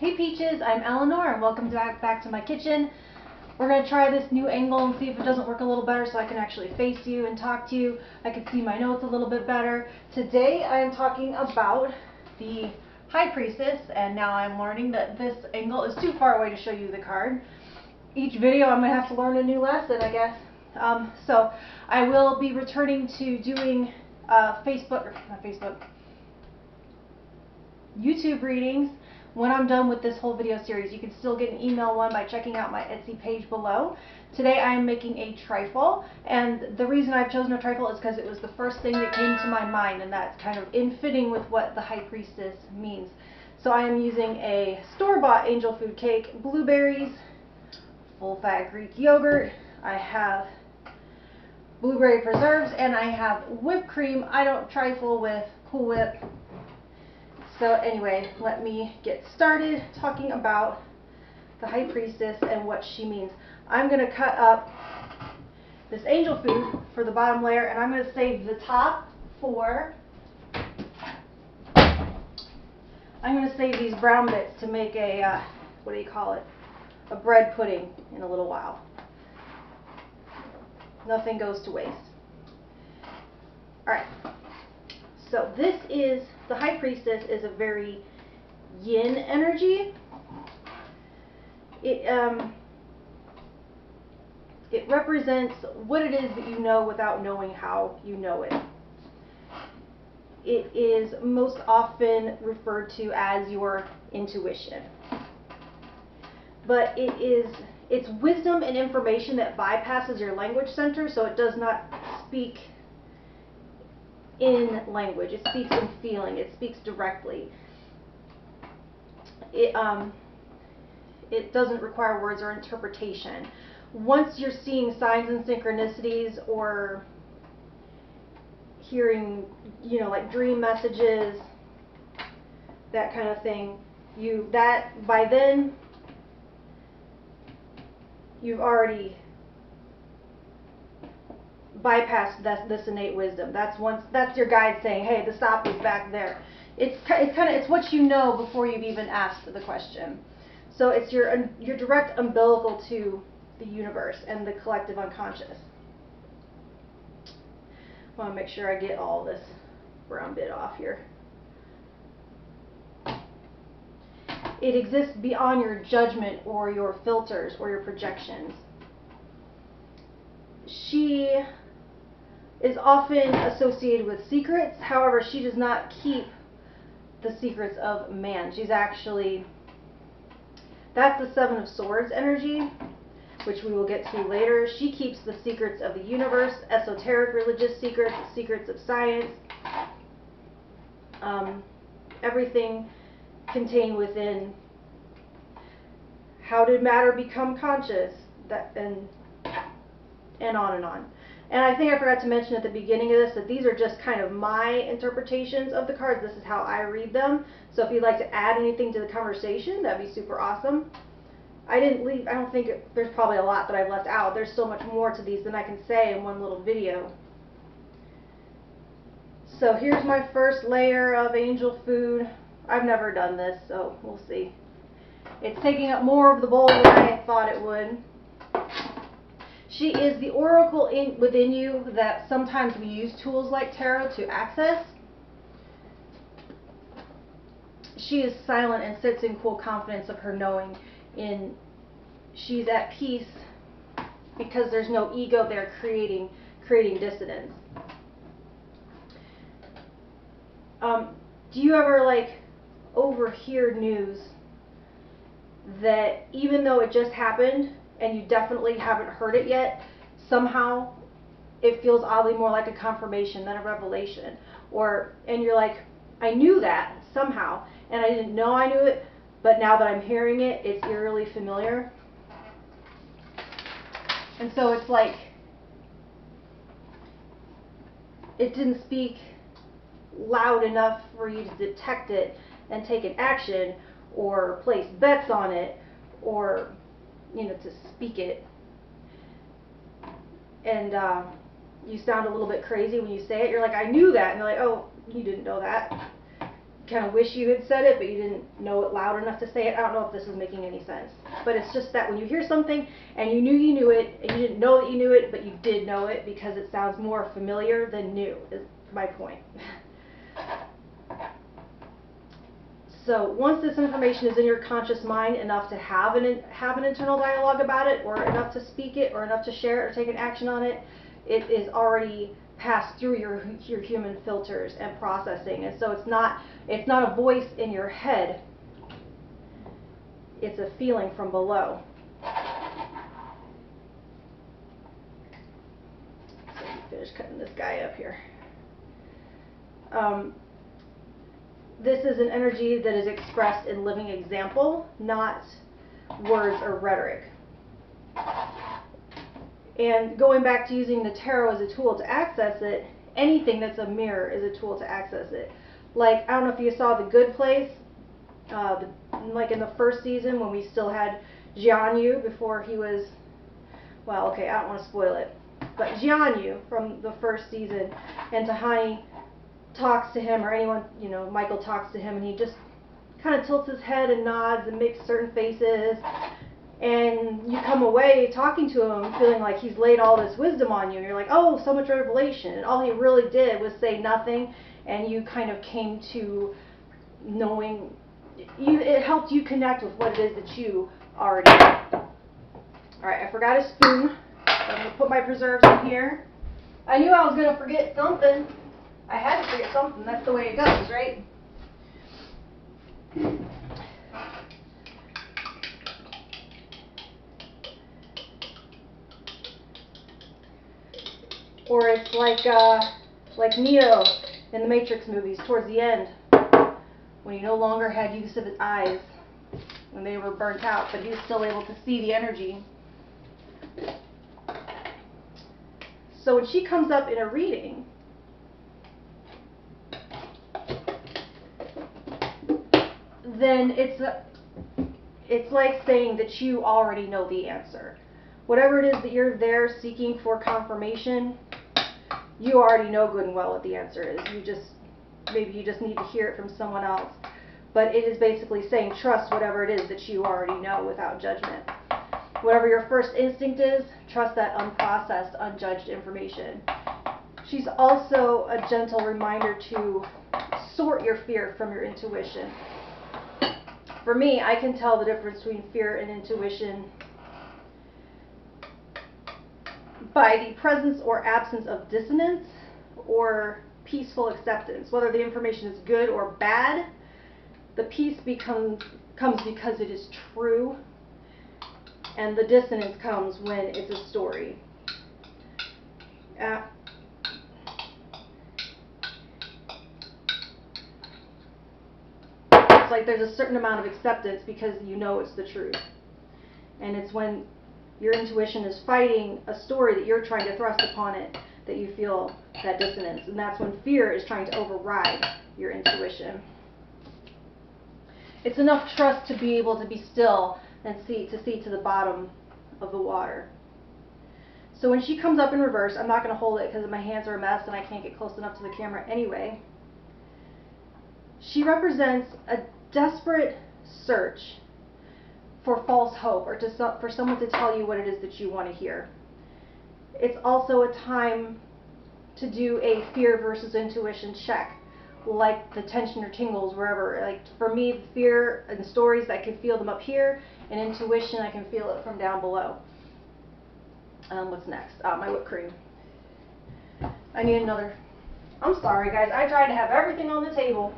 Hey Peaches, I'm Eleanor and welcome back to my kitchen. We're going to try this new angle and see if it doesn't work a little better so I can actually face you and talk to you. I can see my notes a little bit better. Today I am talking about the High Priestess, and now I'm learning that this angle is too far away to show you the card. Each video I'm going to have to learn a new lesson, I guess. So I will be returning to doing YouTube readings when I'm done with this whole video series. You can still get an email one by checking out my Etsy page below. Today I am making a trifle, and the reason I've chosen a trifle is because it was the first thing that came to my mind, and that's kind of in fitting with what the High Priestess means. So I am using a store-bought angel food cake, blueberries, full-fat Greek yogurt, I have blueberry preserves, and I have whipped cream. I don't trifle with Cool Whip. So anyway, let me get started talking about the High Priestess and what she means. I'm going to cut up this angel food for the bottom layer, and I'm going to save the top for, I'm going to save these brown bits to make a, what do you call it, a bread pudding in a little while. Nothing goes to waste. Alright. So this is, the High Priestess is a very yin energy. It represents what it is that you know without knowing how you know it. It is most often referred to as your intuition. But it's wisdom and information that bypasses your language center, so it does not speak in language. It speaks in feeling. It speaks directly. It doesn't require words or interpretation. Once you're seeing signs and synchronicities or hearing, like dream messages, that kind of thing, by then you've already bypass this innate wisdom. That's your guide saying, hey, the stop is back there. It's what you know before you've even asked the question. So it's your direct umbilical to the universe and the collective unconscious. I want to make sure I get all this brown bit off here. It exists beyond your judgment or your filters or your projections. She is often associated with secrets. However, she does not keep the secrets of man. She's actually, that's the Seven of Swords energy, which we will get to later. She keeps the secrets of the universe, esoteric religious secrets, secrets of science, everything contained within how did matter become conscious, and on and on. And I think I forgot to mention at the beginning of this that these are just kind of my interpretations of the cards. This is how I read them. So if you'd like to add anything to the conversation, that'd be super awesome. I don't think there's probably a lot that I've left out. There's so much more to these than I can say in one little video. So here's my first layer of angel food. I've never done this, so we'll see. It's taking up more of the bowl than I thought it would. She is the oracle within you that sometimes we use tools like tarot to access. She is silent and sits in cool confidence of her knowing. She's at peace because there's no ego there creating dissonance. Do you ever overhear news that even though it just happened and you definitely haven't heard it yet, somehow it feels oddly more like a confirmation than a revelation? And you're like, I knew that somehow, and I didn't know I knew it, but now that I'm hearing it, it's eerily familiar. And so it's like, it didn't speak loud enough for you to detect it and take an action or place bets on it or to speak it. And you sound a little bit crazy when you say it. You're like, I knew that. And they're like, oh, you didn't know that. kind of wish you had said it, but you didn't know it loud enough to say it. I don't know if this is making any sense. But it's just that when you hear something and you knew it, and you didn't know that you knew it, but you did know it because it sounds more familiar than new, is my point. So once this information is in your conscious mind enough to have an internal dialogue about it, or enough to speak it, or enough to share it, or take an action on it, it is already passed through your human filters and processing. And so it's not a voice in your head. It's a feeling from below. So let me finish cutting this guy up here. This is an energy that is expressed in living example, not words or rhetoric. And going back to using the tarot as a tool to access it, anything that's a mirror is a tool to access it. Like, I don't know if you saw The Good Place, like in the first season when we still had Jianyu before he was, well, okay, I don't want to spoil it, but Jianyu from the first season, and Tahani talks to him, or anyone, you know, Michael talks to him, and he just kind of tilts his head and nods and makes certain faces, and you come away talking to him feeling like he's laid all this wisdom on you, and you're like, oh, so much revelation, and all he really did was say nothing, and you kind of came to knowing, it helped you connect with what it is that you already know. Alright, I forgot a spoon, so I'm going to put my preserves in here. I knew I was going to forget something. I had to forget something. That's the way it goes, right? Or it's like Neo in the Matrix movies towards the end, when he no longer had use of his eyes, when they were burnt out, but he was still able to see the energy. So when she comes up in a reading, then it's like saying that you already know the answer. Whatever it is that you're there seeking for confirmation, you already know good and well what the answer is. Maybe you just need to hear it from someone else. But it is basically saying trust whatever it is that you already know without judgment. Whatever your first instinct is, trust that unprocessed, unjudged information. She's also a gentle reminder to sort your fear from your intuition. For me, I can tell the difference between fear and intuition by the presence or absence of dissonance or peaceful acceptance. Whether the information is good or bad, the peace comes because it is true, and the dissonance comes when it's a story. It's like there's a certain amount of acceptance because you know it's the truth. And it's when your intuition is fighting a story that you're trying to thrust upon it that you feel that dissonance. And that's when fear is trying to override your intuition. It's enough trust to be able to be still and see to the bottom of the water. So when she comes up in reverse, I'm not going to hold it because my hands are a mess and I can't get close enough to the camera anyway. She represents a desperate search for false hope, or for someone to tell you what it is that you want to hear. It's also a time to do a fear versus intuition check, like the tension or tingles wherever. Like for me, fear and stories, I can feel them up here, and intuition, I can feel it from down below. What's next? My whipped cream. I need another. I'm sorry, guys. I tried to have everything on the table.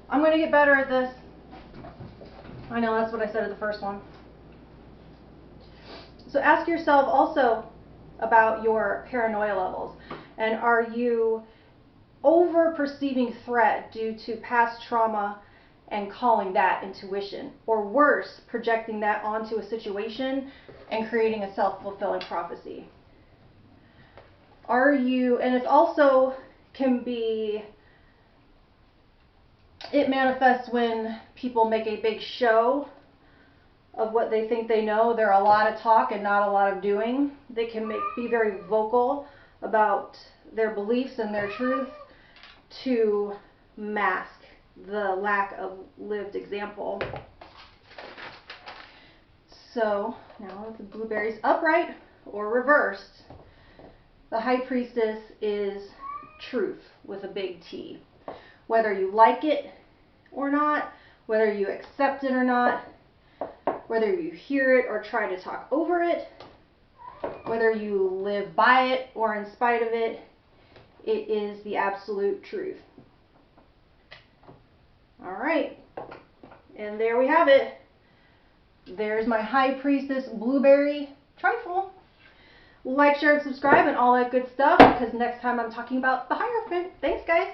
I'm going to get better at this. I know, that's what I said at the first one. So ask yourself also about your paranoia levels. And are you over-perceiving threat due to past trauma and calling that intuition? Or worse, projecting that onto a situation and creating a self-fulfilling prophecy? Are you, and it also can be, it manifests when people make a big show of what they think they know. There are a lot of talk and not a lot of doing. They can be very vocal about their beliefs and their truth to mask the lack of lived example. So now with the blueberries upright or reversed, the High Priestess is truth with a big T. Whether you like it or not, whether you accept it or not, whether you hear it or try to talk over it, whether you live by it or in spite of it, it is the absolute truth. All right, and there we have it. There's my High Priestess blueberry trifle. Like, share, and subscribe and all that good stuff, because next time I'm talking about the Hierophant. Thanks, guys.